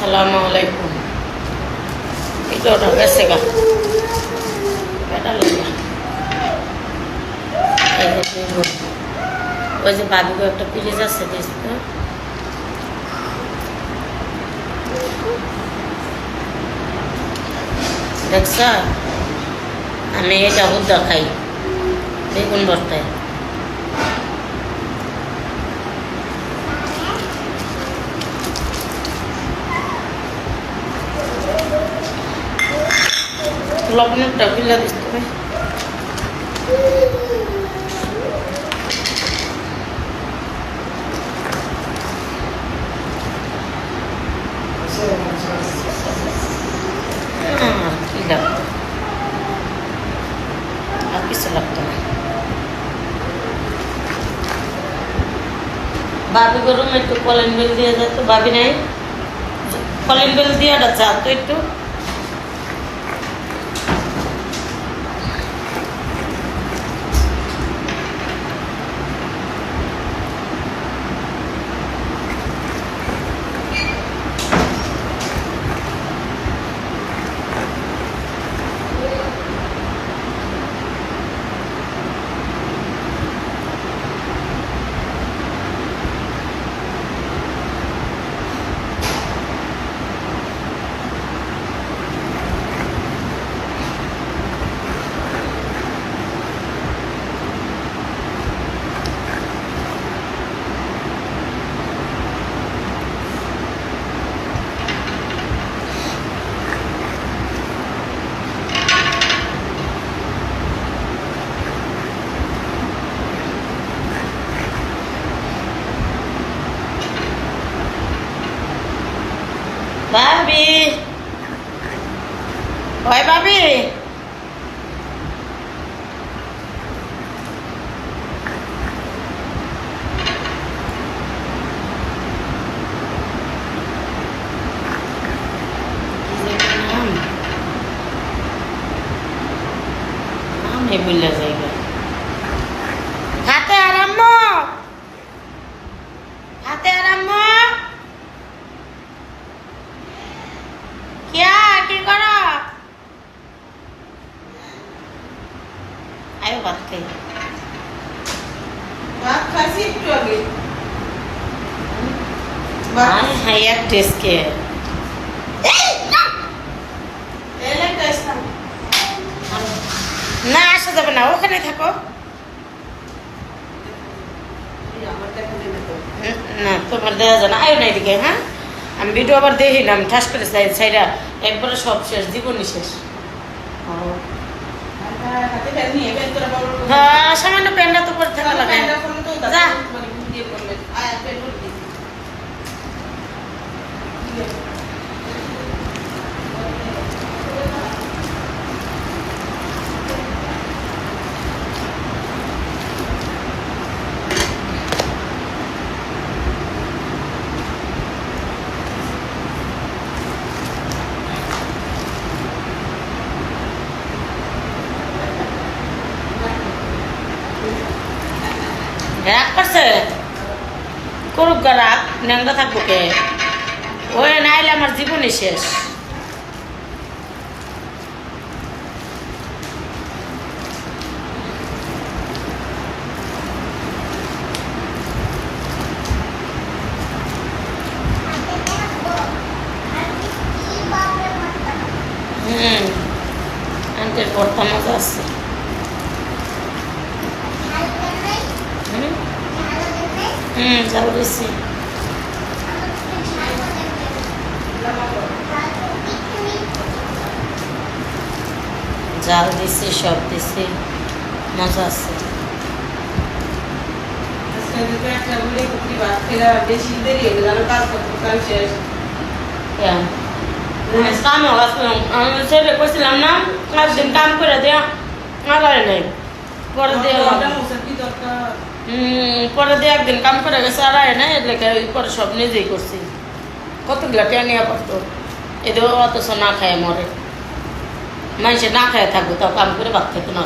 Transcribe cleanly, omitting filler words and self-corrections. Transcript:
আসসালামু আলাইকুম। এটা ওটা গেছে গা বেটা লইয়া এই যে ওই যে বাবিকে একটা পিরিজ আছে দিস তো দেখছ আমি এটা হুদ্দা খাই বেগুন ভর্তায় লবণটা গিলা দিস তুমি কি লাগতো আর কিছু লাগতো না বাবি গরম একটু কলিং বেল দিয়ে যেত বাবি নাই কলিং বেল দিয়ে চা তো একটু ভাবি ওই ভাবি নাম বললে যাইবে হাতে আরাম্য হাতে আরাম্য কি করো আয়ো ভাত খাই ভাত খাইছি একটু আগে হ্যাঁ এক টেস্টকে না আসা যাবে না ওখানে থাকো না তোমার দেওয়া যায় না আয়ো না এদিকে হ্যাঁ আমি ভিডিও আবার দেখি না আমি ঠাস করে সাইডা একবারে সব শেষ জীবনই শেষ হ্যাঁ সামান্য প্যান্ডা তো পরে থাকা লাগে যা রাগ করছে করুক গা রাগ ন্যাংরা থাকবো কে ওই নাইলে আমার জীবনই শেষ আন্টির ভর্তা মজা আছে জাল দিছি জাল দিছি সব দিছি মজা আছে ছেলে করছিলাম না একদিন কাম করে দেয়া আগারে নাই পরে দিয়ে পরে দিয়ে একদিন কাম করে গেছে আর আয় না এর লেখা পরে সব নিজেই করছি কতগুলা টেনিয়া পড়তো এদের অথচ না খায় মরে মানুষে না খায় থাকবো তাও কাম করে ভাত খেতে না